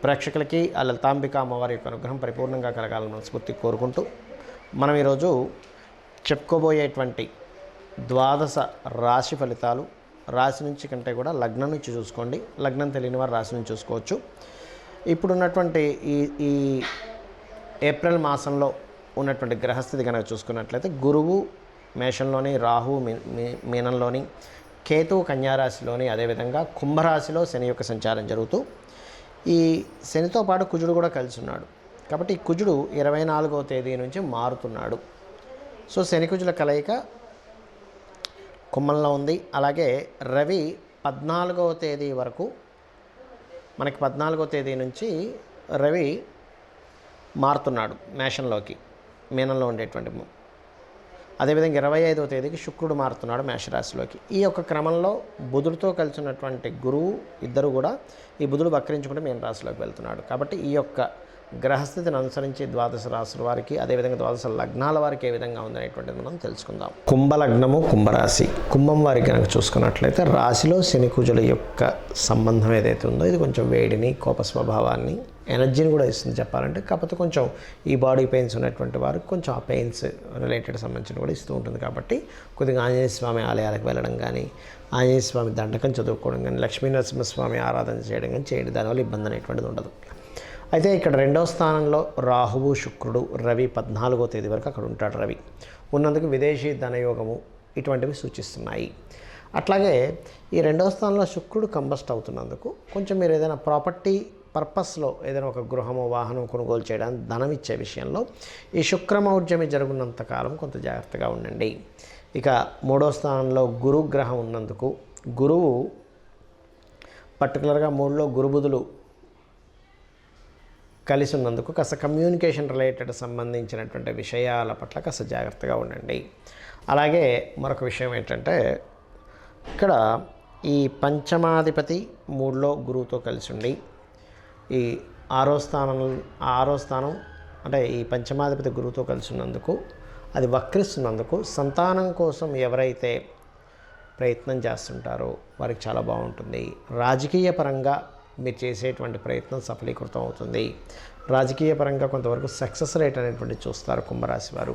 ప్రేక్షకులకి ఆ లలితాంబిక అమ్మవారి యొక్క అనుగ్రహం పరిపూర్ణంగా కలగాలని మనస్ఫూర్తి కోరుకుంటూ మనం ఈరోజు చెప్పుకోబోయేటువంటి ద్వాదశ రాశి ఫలితాలు రాశి నుంచి కంటే కూడా లగ్నం నుంచి చూసుకోండి. లగ్నం తెలియని వారు రాశి నుంచి చూసుకోవచ్చు. ఇప్పుడున్నటువంటి ఈ ఏప్రిల్ మాసంలో ఉన్నటువంటి గ్రహస్థితి కనుక చూసుకున్నట్లయితే గురువు మేషంలోని, రాహు మీనంలోని, కేతువు కన్యారాశిలోని, అదేవిధంగా కుంభరాశిలో శని యొక్క సంచారం జరుగుతూ ఈ శనితో పాటు కుజుడు కూడా కలిసి ఉన్నాడు. కాబట్టి ఈ కుజుడు 24వ తేదీ నుంచి మారుతున్నాడు. సో శని కుజుల కలయిక కుంభంలో ఉంది. అలాగే రవి 14వ తేదీ వరకు, మనకి 14వ తేదీ నుంచి రవి మారుతున్నాడు మేషంలోకి, మీనంలో ఉండేటువంటి. అదేవిధంగా 25వ తేదీకి శుక్రుడు మారుతున్నాడు మేషరాశిలోకి. ఈ యొక్క క్రమంలో బుధుడితో కలిసి ఉన్నటువంటి గురువు ఇద్దరు కూడా, ఈ బుధుడు వక్రించుకుంటే మీన రాశిలోకి వెళ్తున్నాడు. కాబట్టి ఈ యొక్క గ్రహస్థితిని అనుసరించి ద్వాదశ రాశుల వారికి, అదేవిధంగా ద్వాదశ లగ్నాల వారికి ఏ విధంగా ఉందనేటువంటిది మనం తెలుసుకుందాం. కుంభలగ్నము, కుంభరాశి. కుంభం వారికి కనుక చూసుకున్నట్లయితే రాశిలో శని కుజుల యొక్క సంబంధం ఏదైతే ఉందో ఇది కొంచెం వేడిని, కోప స్వభావాన్ని, ఎనర్జీని కూడా ఇస్తుంది చెప్పాలంటే. కాకపోతే కొంచెం ఈ బాడీ పెయిన్స్ ఉన్నటువంటి వారికి కొంచెం ఆ పెయిన్స్ రిలేటెడ్ సంబంధించిన కూడా ఇస్తూ ఉంటుంది. కాబట్టి కొద్దిగా ఆంజనేయ స్వామి ఆలయాలకు వెళ్ళడం కానీ, ఆంజనేయ స్వామి దండకం చదువుకోవడం కానీ, లక్ష్మీ నరసింహస్వామి ఆరాధన చేయడం కానీ చేయండి. దానివల్ల ఇబ్బంది అనేటువంటిది ఉండదు. అయితే ఇక్కడ రెండవ స్థానంలో రాహువు, శుక్రుడు, రవి 14వ తేదీ వరకు అక్కడ ఉంటాడు. రవి ఉన్నందుకు విదేశీ ధనయోగము ఇటువంటివి సూచిస్తున్నాయి. అట్లాగే ఈ రెండవ స్థానంలో శుక్రుడు కంబస్ట్ అవుతున్నందుకు కొంచెం మీరు ఏదైనా ప్రాపర్టీ పర్పస్లో ఏదైనా ఒక గృహము, వాహనం కొనుగోలు చేయడానికి ధనం ఇచ్చే విషయంలో ఈ శుక్రమౌర్జమి జరుగున్నంతకాలం కొంత జాగ్రత్తగా ఉండండి. ఇక మూడో స్థానంలో గురుగ్రహం ఉన్నందుకు, గురువు పర్టికులర్గా 3లో గురుబుధులు కలిసి ఉన్నందుకు కాస్త కమ్యూనికేషన్ రిలేటెడ్ సంబంధించినటువంటి విషయాల పట్ల కాస్త జాగ్రత్తగా ఉండండి. అలాగే మరొక విషయం ఏంటంటే ఇక్కడ ఈ పంచమాధిపతి 3లో గురువుతో కలిసి ఉండి ఈ ఆరో స్థానం అంటే ఈ పంచమాధిపతి గురువుతో కలిసి ఉన్నందుకు, అది వక్రిస్తున్నందుకు సంతానం కోసం ఎవరైతే ప్రయత్నం చేస్తుంటారో వారికి చాలా బాగుంటుంది. రాజకీయ పరంగా మీరు చేసేటువంటి ప్రయత్నం సఫలీకృతం అవుతుంది. రాజకీయ పరంగా కొంతవరకు సక్సెస్ రేట్ అనేటువంటి చూస్తారు కుంభరాశి వారు.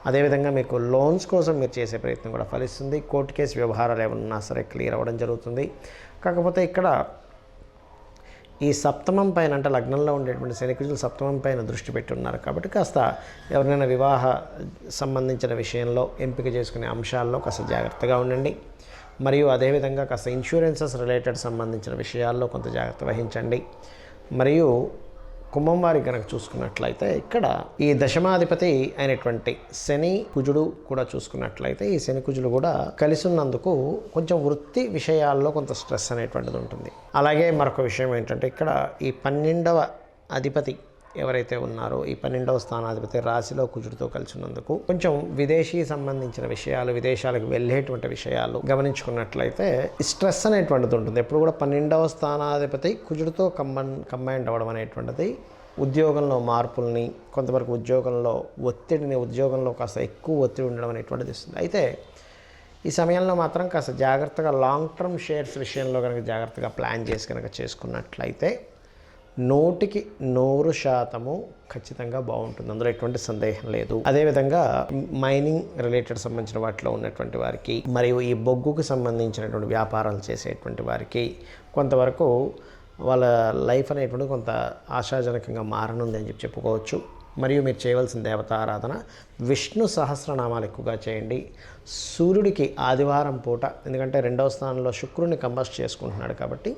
అదేవిధంగా మీకు లోన్స్ కోసం మీరు చేసే ప్రయత్నం కూడా ఫలిస్తుంది. కోర్టు కేసు వ్యవహారాలు ఏమన్నా సరే క్లియర్ అవ్వడం జరుగుతుంది. కాకపోతే ఇక్కడ ఈ సప్తమం పైన, అంటే లగ్నంలో ఉండేటువంటి శనికుజులు సప్తమం పైన దృష్టి పెట్టి ఉన్నారు. కాబట్టి కాస్త ఎవరినైనా వివాహ సంబంధించిన విషయంలో ఎంపిక చేసుకునే అంశాల్లో కాస్త జాగ్రత్తగా ఉండండి. మరియు అదేవిధంగా కాస్త ఇన్సూరెన్సెస్ రిలేటెడ్ సంబంధించిన విషయాల్లో కొంత జాగ్రత్త వహించండి. మరియు కుంభం వారికి కనుక చూసుకున్నట్లయితే ఇక్కడ ఈ దశమాధిపతి అయినటువంటి శని కుజుడు కూడా చూసుకున్నట్లయితే ఈ శని కుజులు కూడా కలిసి ఉన్నందుకు కొంచెం వృత్తి విషయాల్లో కొంత స్ట్రెస్ అనేటువంటిది ఉంటుంది. అలాగే మరొక విషయం ఏంటంటే ఇక్కడ ఈ 12వ అధిపతి ఎవరైతే ఉన్నారో, ఈ 12వ స్థానాధిపతి రాశిలో కుజుడితో కలిసి ఉన్నందుకు కొంచెం విదేశీ సంబంధించిన విషయాలు, విదేశాలకు వెళ్ళేటువంటి విషయాలు గమనించుకున్నట్లయితే స్ట్రెస్ అనేటువంటిది ఉంటుంది. ఎప్పుడు కూడా 12వ స్థానాధిపతి కుజుడితో కంబైండ్ అవ్వడం అనేటువంటిది ఉద్యోగంలో మార్పుల్ని, కొంతవరకు ఉద్యోగంలో ఒత్తిడిని, ఉద్యోగంలో కాస్త ఎక్కువ ఒత్తిడి ఉండడం అనేటువంటిది ఇస్తుంది. అయితే ఈ సమయంలో మాత్రం కాస్త జాగ్రత్తగా లాంగ్ టర్మ్ షేర్స్ విషయంలో కనుక జాగ్రత్తగా ప్లాన్ చేసి కనుక చేసుకున్నట్లయితే 100% ఖచ్చితంగా బాగుంటుంది. అందులో ఎటువంటి సందేహం లేదు. అదేవిధంగా మైనింగ్ రిలేటెడ్ సంబంధించిన వాటిలో ఉన్నటువంటి వారికి, మరియు ఈ బొగ్గుకు సంబంధించినటువంటి వ్యాపారాలు చేసేటువంటి వారికి కొంతవరకు వాళ్ళ లైఫ్ అనేటువంటి కొంత ఆశాజనకంగా మారనుంది అని చెప్పుకోవచ్చు. మరియు మీరు చేయవలసిన దేవతారాధన విష్ణు సహస్రనామాలు ఎక్కువగా చేయండి. సూర్యుడికి ఆదివారం పూట, ఎందుకంటే రెండవ స్థానంలో శుక్రుడిని కంబస్ట్ చేసుకుంటున్నాడు కాబట్టి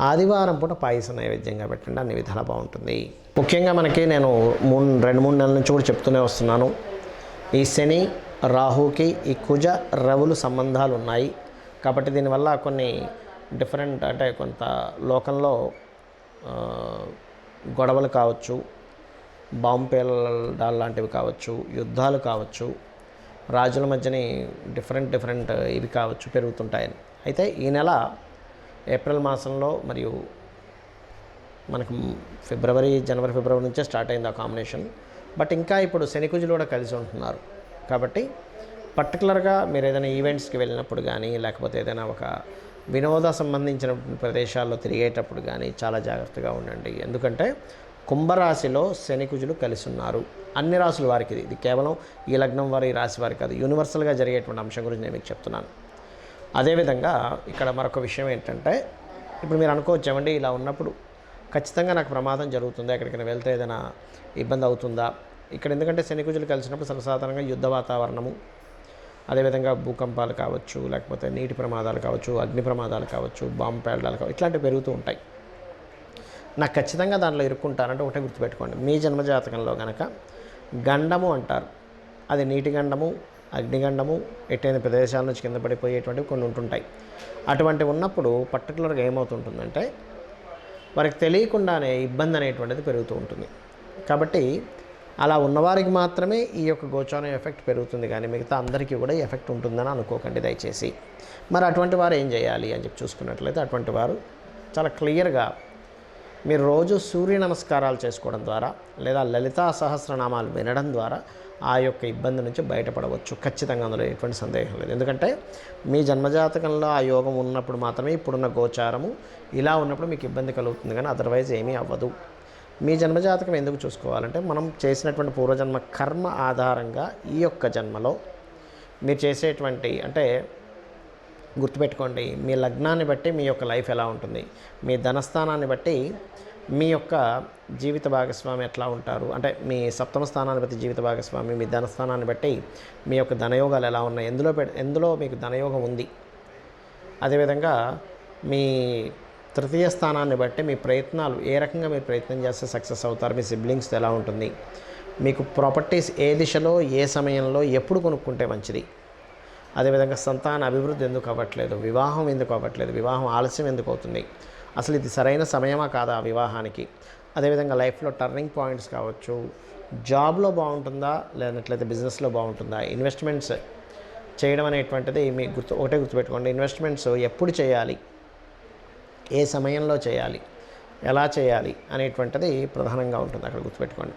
ఆదివారం పూట పాయస నైవేద్యంగా పెట్టండి. అన్ని విధాలా బాగుంటుంది. ముఖ్యంగా మనకి నేను 2-3 నెలల నుంచి కూడా చెప్తూనే వస్తున్నాను, ఈ శని రాహుకి ఈ కుజ రవులు సంబంధాలు ఉన్నాయి. కాబట్టి దీనివల్ల కొన్ని డిఫరెంట్, అంటే కొంత లోకంలో గొడవలు కావచ్చు, బాంబు పేలడాలు లాంటివి కావచ్చు, యుద్ధాలు కావచ్చు, రాజుల మధ్యని డిఫరెంట్ ఇవి కావచ్చు పెరుగుతుంటాయని. అయితే ఈ నెల ఏప్రిల్ మాసంలో మరియు మనకు జనవరి ఫిబ్రవరి నుంచే స్టార్ట్ అయింది ఆ కాంబినేషన్. బట్ ఇంకా ఇప్పుడు శని కుజులు కూడా కలిసి ఉంటున్నారు. కాబట్టి పర్టికులర్గా మీరు ఏదైనా ఈవెంట్స్కి వెళ్ళినప్పుడు కానీ, లేకపోతే ఏదైనా ఒక వినోద సంబంధించిన ప్రదేశాల్లో తిరిగేటప్పుడు కానీ చాలా జాగ్రత్తగా ఉండండి. ఎందుకంటే కుంభరాశిలో శని కుజులు కలిసి ఉన్నారు. అన్ని రాశుల వారికి ఇది కేవలం ఈ లగ్నం వారి ఈ రాశి వారికి కాదు, యూనివర్సల్గా జరిగేటువంటి అంశం గురించి నేను మీకు చెప్తున్నాను. అదేవిధంగా ఇక్కడ మరొక విషయం ఏంటంటే, ఇప్పుడు మీరు అనుకోవచ్చు ఏమండి ఇలా ఉన్నప్పుడు ఖచ్చితంగా నాకు ప్రమాదం జరుగుతుందా, ఎక్కడికైనా వెళ్తే ఏదైనా ఇబ్బంది అవుతుందా? ఇక్కడ ఎందుకంటే శని కుజులు కలిసినప్పుడు సర్వసాధారణంగా యుద్ధ వాతావరణము, అదేవిధంగా భూకంపాలు కావచ్చు, లేకపోతే నీటి ప్రమాదాలు కావచ్చు, అగ్ని ప్రమాదాలు కావచ్చు, బాంబు పేలడాలు కావచ్చు, ఇట్లాంటివి పెరుగుతూ ఉంటాయి. నాకు ఖచ్చితంగా దాంట్లో ఇరుక్కుంటానంటే ఒకటే గుర్తుపెట్టుకోండి, మీ జన్మజాతకంలో కనుక గండము అంటారు, అది నీటి గండము, అగ్నిగండము, ఎట్టైన ప్రదేశాల నుంచి కింద పడిపోయేటువంటివి కొన్ని ఉంటుంటాయి. అటువంటి ఉన్నప్పుడు పర్టికులర్గా ఏమవుతుంటుందంటే వారికి తెలియకుండానే ఇబ్బంది అనేటువంటిది పెరుగుతూ ఉంటుంది. కాబట్టి అలా ఉన్నవారికి మాత్రమే ఈ యొక్క గోచారం ఎఫెక్ట్ పెరుగుతుంది, కానీ మిగతా అందరికీ కూడా ఈ ఎఫెక్ట్ ఉంటుందని అనుకోకండి దయచేసి. మరి అటువంటి వారు ఏం చేయాలి అని చెప్పి చూసుకున్నట్లయితే, అటువంటి వారు చాలా క్లియర్గా మీరు రోజు సూర్య నమస్కారాలు చేసుకోవడం ద్వారా లేదా లలితా సహస్రనామాలు వినడం ద్వారా ఆ యొక్క ఇబ్బంది నుంచి బయటపడవచ్చు. ఖచ్చితంగా అందులో ఎటువంటి సందేహం లేదు. ఎందుకంటే మీ జన్మజాతకంలో ఆ యోగం ఉన్నప్పుడు మాత్రమే ఇప్పుడున్న గోచారము ఇలా ఉన్నప్పుడు మీకు ఇబ్బంది కలుగుతుంది, కానీ అదర్వైజ్ ఏమీ అవ్వదు. మీ జన్మజాతకం ఎందుకు చూసుకోవాలంటే, మనం చేసినటువంటి పూర్వజన్మ కర్మ ఆధారంగా ఈ యొక్క జన్మలో మీరు చేసేటువంటి, అంటే గుర్తుపెట్టుకోండి, మీ లగ్నాన్ని బట్టి మీ యొక్క లైఫ్ ఎలా ఉంటుంది, మీ ధనస్థానాన్ని బట్టి మీ యొక్క జీవిత భాగస్వామి ఎట్లా ఉంటారు, అంటే మీ సప్తమ స్థానాన్ని బట్టి జీవిత భాగస్వామి, మీ ధనస్థానాన్ని బట్టి మీ యొక్క ధనయోగాలు ఎలా ఉన్నాయి, ఎందులో మీకు ధనయోగం ఉంది, అదేవిధంగా మీ తృతీయ స్థానాన్ని బట్టి మీ ప్రయత్నాలు ఏ రకంగా మీరు ప్రయత్నం చేస్తే సక్సెస్ అవుతారు, మీ సిబ్లింగ్స్ ఎలా ఉంటుంది, మీకు ప్రాపర్టీస్ ఏ దిశలో ఏ సమయంలో ఎప్పుడు కొనుక్కుంటే మంచిది, అదేవిధంగా సంతాన అభివృద్ధి ఎందుకు అవ్వట్లేదు, వివాహం ఎందుకు అవ్వట్లేదు, వివాహం ఆలస్యం ఎందుకు అవుతుంది, అసలు ఇది సరైన సమయమా కాదా వివాహానికి, అదేవిధంగా లైఫ్లో టర్నింగ్ పాయింట్స్ కావచ్చు, జాబ్లో బాగుంటుందా లేనట్లయితే బిజినెస్లో బాగుంటుందా, ఇన్వెస్ట్మెంట్స్ చేయడం అనేటువంటిది మీ ఒకటే గుర్తుపెట్టుకోండి, ఇన్వెస్ట్మెంట్స్ ఎప్పుడు చేయాలి, ఏ సమయంలో చేయాలి, ఎలా చేయాలి అనేటువంటిది ప్రధానంగా ఉంటుంది, అక్కడ గుర్తుపెట్టుకోండి.